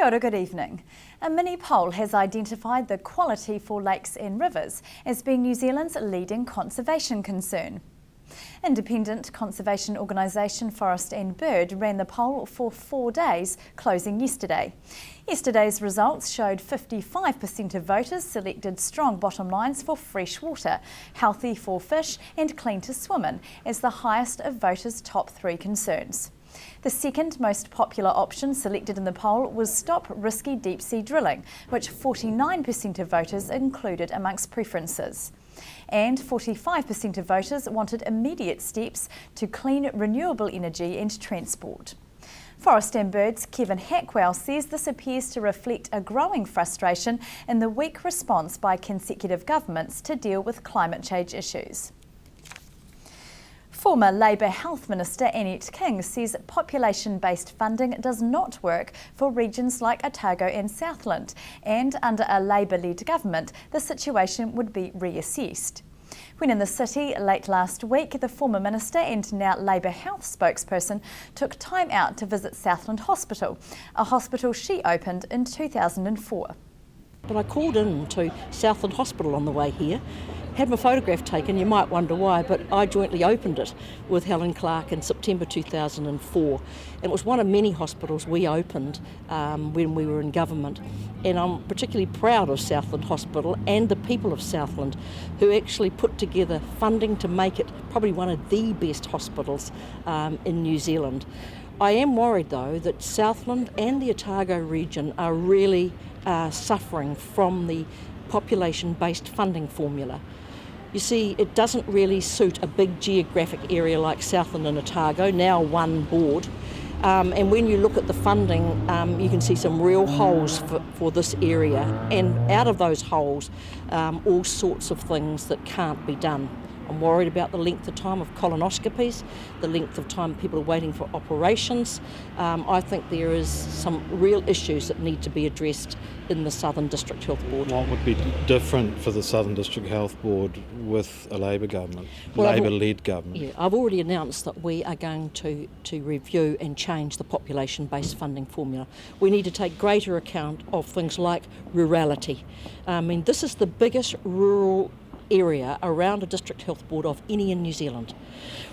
Kia ora, good evening. A mini poll has identified the quality for lakes and rivers as being New Zealand's leading conservation concern. Independent conservation organisation Forest and Bird ran the poll for 4 days, closing yesterday. Yesterday's results showed 55% of voters selected strong bottom lines for fresh water, healthy for fish and clean to swim in as the highest of voters' top 3 concerns. The second most popular option selected in the poll was stop risky deep sea drilling, which 49% of voters included amongst preferences. And 45% of voters wanted immediate steps to clean renewable energy and transport. Forest and Bird's Kevin Hackwell says this appears to reflect a growing frustration in the weak response by consecutive governments to deal with climate change issues. Former Labour Health Minister Annette King says population-based funding does not work for regions like Otago and Southland, and under a Labour-led government, the situation would be reassessed. When in the city late last week, the former minister and now Labour Health spokesperson took time out to visit Southland Hospital, a hospital she opened in 2004. But I called in to Southland Hospital on the way here, had my photograph taken. You might wonder why, but I jointly opened it with Helen Clark in September 2004. And it was one of many hospitals we opened when we were in government. And I'm particularly proud of Southland Hospital and the people of Southland who actually put together funding to make it probably one of the best hospitals in New Zealand. I am worried though that Southland and the Otago region are really suffering from the population-based funding formula. You see, it doesn't really suit a big geographic area like Southland and Otago, now one board. And when you look at the funding, you can see some real holes for this area. And out of those holes, all sorts of things that can't be done. I'm worried about the length of time of colonoscopies, the length of time people are waiting for operations. I think there is some real issues that need to be addressed in the Southern District Health Board. What would be different for the Southern District Health Board with a Labour government, Labour-led government? Yeah, I've already announced that we are going to review and change the population-based funding formula. We need to take greater account of things like rurality. I mean, this is the biggest rural area around a district health board of any in New Zealand.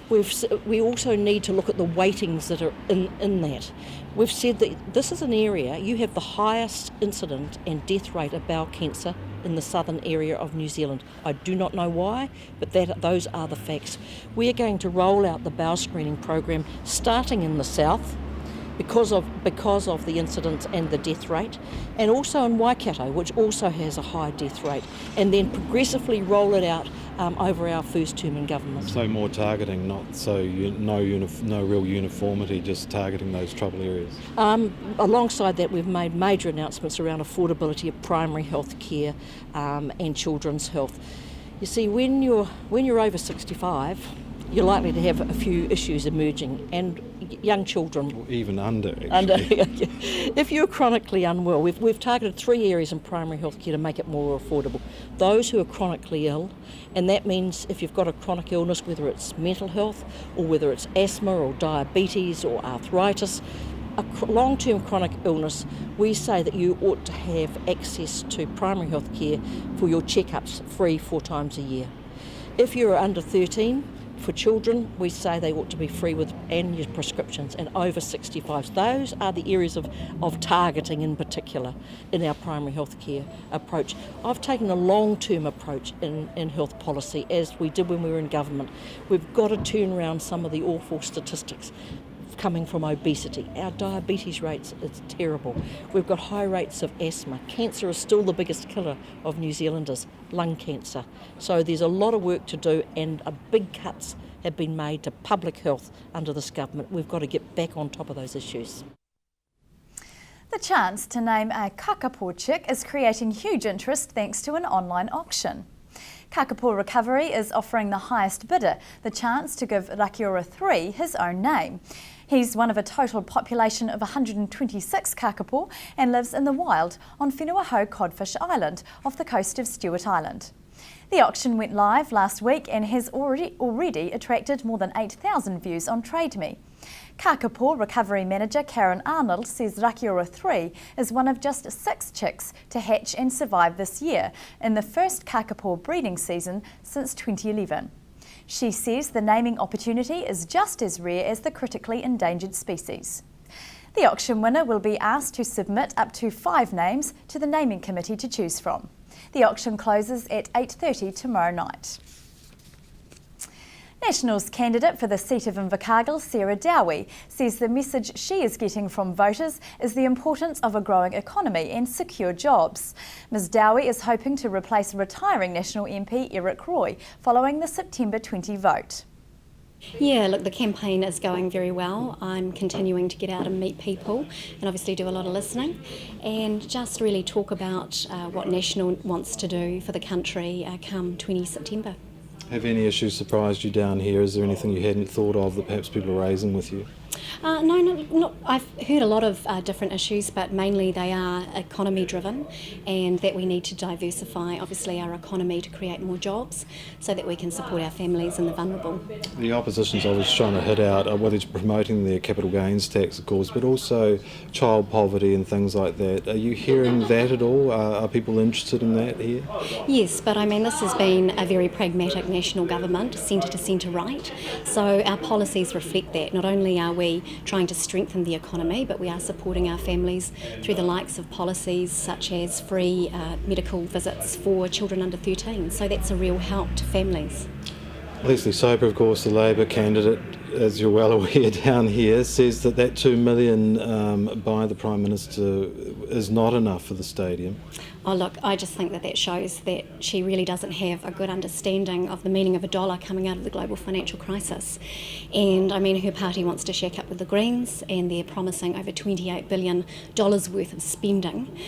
We also need to look at the weightings that are in that. We've said that this is an area, you have the highest incident and death rate of bowel cancer in the southern area of New Zealand. I do not know why, but those are the facts. We are going to roll out the bowel screening program starting in the south, because of the incidence and the death rate, and also in Waikato, which also has a high death rate, and then progressively roll it out over our first term in government. So more targeting, not so no real uniformity, just targeting those trouble areas. Alongside that, we've made major announcements around affordability of primary health care and children's health. You see, when you're over 65, you're likely to have a few issues emerging, and young children. Or even under, actually. If you're chronically unwell, we've targeted 3 areas in primary health care to make it more affordable. Those who are chronically ill, and that means if you've got a chronic illness, whether it's mental health or whether it's asthma or diabetes or arthritis, a long-term chronic illness, we say that you ought to have access to primary health care for your checkups free 4 times a year. If you're under 13, for children, we say they ought to be free with annual prescriptions, and over 65s. Those are the areas of targeting in particular in our primary health care approach. I've taken a long-term approach in health policy, as we did when we were in government. We've got to turn around some of the awful statistics coming from obesity. Our diabetes rates is terrible. We've got high rates of asthma. Cancer is still the biggest killer of New Zealanders, lung cancer. So there's a lot of work to do, and big cuts have been made to public health under this government. We've got to get back on top of those issues. The chance to name a kakapo chick is creating huge interest thanks to an online auction. Kakapo Recovery is offering the highest bidder the chance to give Rakiora 3 his own name. He's one of a total population of 126 kakapo and lives in the wild on Whenuaho Codfish Island off the coast of Stewart Island. The auction went live last week and has already attracted more than 8,000 views on TradeMe. Kakapo Recovery Manager Karen Arnold says Rakiura 3 is one of just 6 chicks to hatch and survive this year in the first kakapo breeding season since 2011. She says the naming opportunity is just as rare as the critically endangered species. The auction winner will be asked to submit up to 5 names to the naming committee to choose from. The auction closes at 8:30 tomorrow night. Nationals candidate for the seat of Invercargill, Sarah Dowie, says the message she is getting from voters is the importance of a growing economy and secure jobs. Ms Dowie is hoping to replace retiring National MP Eric Roy following the September 20 vote. Yeah, look, the campaign is going very well. I'm continuing to get out and meet people and obviously do a lot of listening and just really talk about what National wants to do for the country come 20 September. Have any issues surprised you down here? Is there anything you hadn't thought of that perhaps people are raising with you? No, not. I've heard a lot of different issues, but mainly they are economy driven, and that we need to diversify, obviously, our economy to create more jobs so that we can support our families and the vulnerable. The opposition's always trying to hit out whether it's promoting their capital gains tax, of course, but also child poverty and things like that. Are you hearing that at all? Are people interested in that here? Yes, but I mean, this has been a very pragmatic national government, centre to centre right, so our policies reflect that. Not only are we trying to strengthen the economy, but we are supporting our families through the likes of policies such as free medical visits for children under 13. So that's a real help to families. Leslie Soper, of course, the Labour candidate, as you're well aware down here, says that $2 million by the Prime Minister is not enough for the stadium. Oh look, I just think that shows that she really doesn't have a good understanding of the meaning of a dollar coming out of the global financial crisis. And I mean, her party wants to shake up with the Greens and they're promising over $28 billion worth of spending,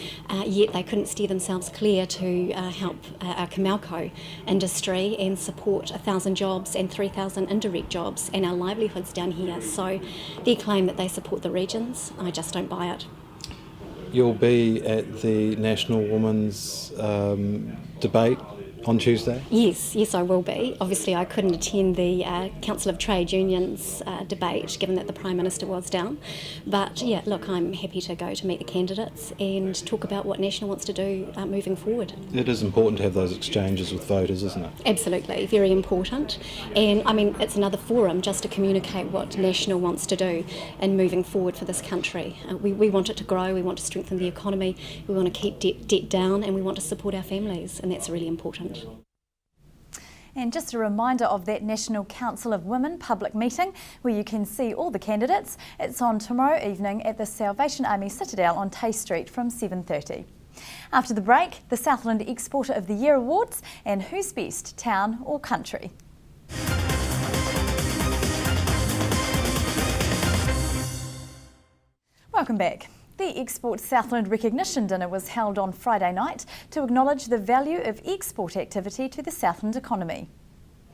yet they couldn't steer themselves clear to help our Kamalco industry and support 1,000 jobs and 3,000 indirect jobs and our livelihoods down here. So their claim that they support the regions, I just don't buy it. You'll be at the National Women's debate on Tuesday? Yes, I will be. Obviously, I couldn't attend the Council of Trade Unions debate, given that the Prime Minister was down. But yeah, look, I'm happy to go to meet the candidates and talk about what National wants to do moving forward. It is important to have those exchanges with voters, isn't it? Absolutely, very important. And I mean, it's another forum just to communicate what National wants to do in moving forward for this country. We want it to grow, we want to strengthen the economy, we want to keep debt down, and we want to support our families, and that's really important. And just a reminder of that National Council of Women public meeting where you can see all the candidates. It's on tomorrow evening at the Salvation Army Citadel on Tay Street from 7:30. After the break, the Southland Exporter of the Year Awards and Who's Best, Town or Country. Welcome back. The Export Southland Recognition Dinner was held on Friday night to acknowledge the value of export activity to the Southland economy.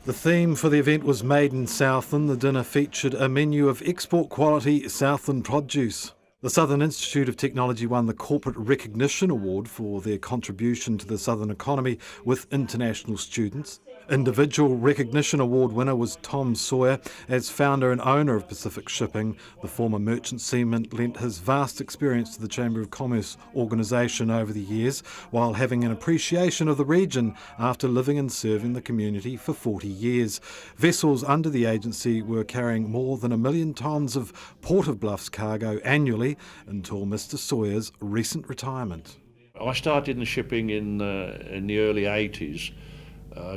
The theme for the event was Made in Southland. The dinner featured a menu of export quality Southland produce. The Southern Institute of Technology won the Corporate Recognition Award for their contribution to the Southern economy with international students. Individual Recognition Award winner was Tom Sawyer. As founder and owner of Pacific Shipping, the former merchant seaman lent his vast experience to the Chamber of Commerce organisation over the years, while having an appreciation of the region after living and serving the community for 40 years. Vessels under the agency were carrying more than 1 million tonnes of Port of Bluffs cargo annually until Mr Sawyer's recent retirement. I started in the shipping in the early 80s.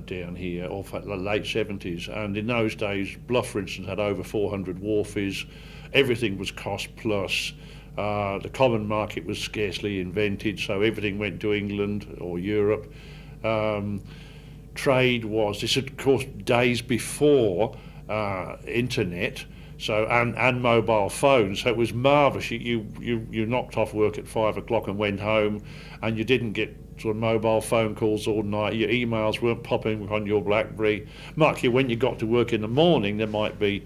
Down here, or late 70s, and in those days Bluff, for instance, had over 400 wharfies. Everything was cost plus. The common market was scarcely invented, so everything went to England or Europe. Trade was, this of course days before internet, so and mobile phones, so it was marvellous. You knocked off work at 5 o'clock and went home, and you didn't get sort of mobile phone calls all night. Your emails weren't popping on your BlackBerry. Mark, when you got to work in the morning, there might be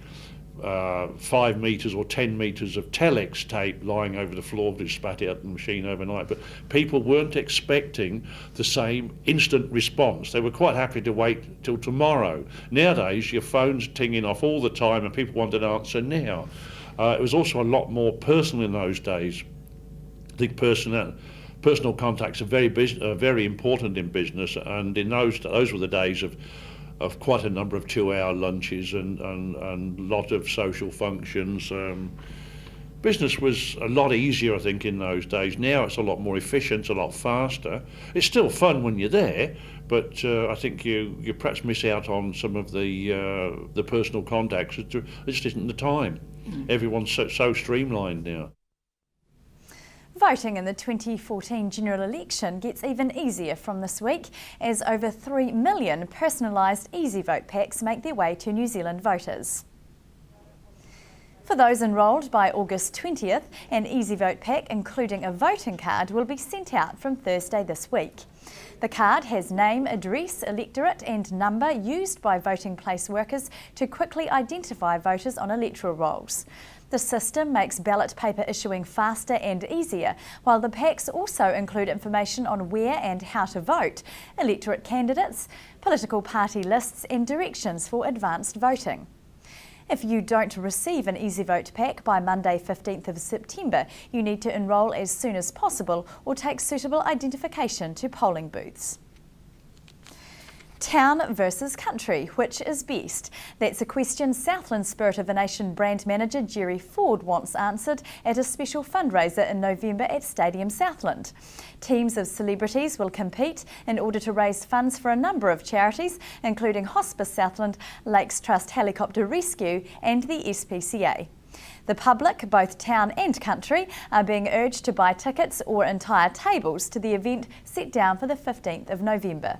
5 metres or 10 metres of telex tape lying over the floor that spat out the machine overnight. But people weren't expecting the same instant response. They were quite happy to wait till tomorrow. Nowadays, your phone's tinging off all the time and people want an answer now. It was also a lot more personal in those days. I think personal contacts are very important in business, and in those were the days of quite a number of 2-hour lunches and a lot of social functions. Business was a lot easier, I think, in those days. Now it's a lot more efficient, a lot faster. It's still fun when you're there, but I think you perhaps miss out on some of the personal contacts. It just isn't the time. Everyone's so streamlined now. Voting in the 2014 general election gets even easier from this week as over 3 million personalised Easy Vote packs make their way to New Zealand voters. For those enrolled by August 20th, an Easy Vote pack, including a voting card, will be sent out from Thursday this week. The card has name, address, electorate and number used by voting place workers to quickly identify voters on electoral rolls. The system makes ballot paper issuing faster and easier, while the packs also include information on where and how to vote, electorate candidates, political party lists and directions for advanced voting. If you don't receive an Easy Vote pack by Monday 15th of September, you need to enrol as soon as possible or take suitable identification to polling booths. Town versus country, which is best? That's a question Southland Spirit of a Nation brand manager Jerry Ford wants answered at a special fundraiser in November at Stadium Southland. Teams of celebrities will compete in order to raise funds for a number of charities, including Hospice Southland, Lakes Trust Helicopter Rescue and the SPCA. The public, both town and country, are being urged to buy tickets or entire tables to the event set down for the 15th of November.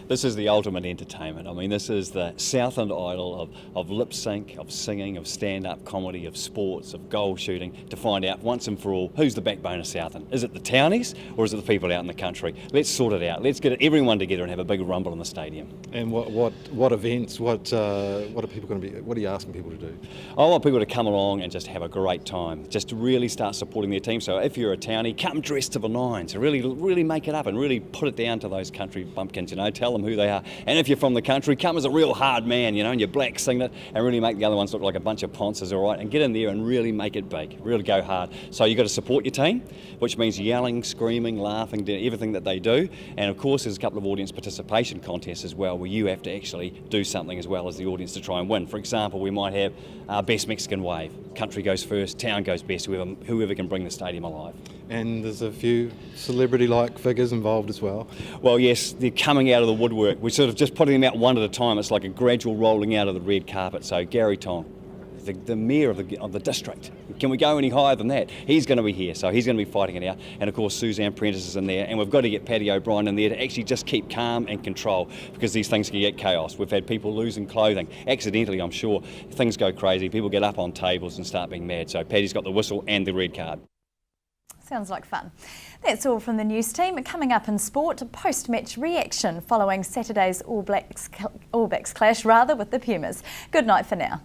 This is the ultimate entertainment. I mean, this is the Southland Idol of lip sync, of singing, of stand-up comedy, of sports, of goal shooting, to find out once and for all who's the backbone of Southland. Is it the townies or is it the people out in the country? Let's sort it out. Let's get everyone together and have a big rumble in the stadium. And what events? What are people going to be? What are you asking people to do? I want people to come along and just have a great time. Just to really start supporting their team. So if you're a townie, come dressed to the nines. Really make it up and really put it down to those country bumpkins. Tell them who they are. And if you're from the country, come as a real hard man, in your black singlet, and really make the other ones look like a bunch of ponces, all right? And get in there and really make it big, really go hard. So you've got to support your team, which means yelling, screaming, laughing, doing everything that they do. And of course, there's a couple of audience participation contests as well, where you have to actually do something as well as the audience to try and win. For example, we might have Best Mexican Wave. Country goes first, town goes best, whoever can bring the stadium alive. And there's a few celebrity-like figures involved as well. Well, yes, they're coming out of the woodwork. We're sort of just putting them out one at a time. It's like a gradual rolling out of the red carpet. So Gary Tong, the mayor of the district. Can we go any higher than that? He's going to be here, so he's going to be fighting it out. And of course, Suzanne Prentice is in there, and we've got to get Paddy O'Brien in there to actually just keep calm and control, because these things can get chaos. We've had people losing clothing, accidentally, I'm sure. Things go crazy, people get up on tables and start being mad. So Paddy's got the whistle and the red card. Sounds like fun. That's all from the news team. Coming up in sport, post-match reaction following Saturday's All Blacks clash with the Pumas. Good night for now.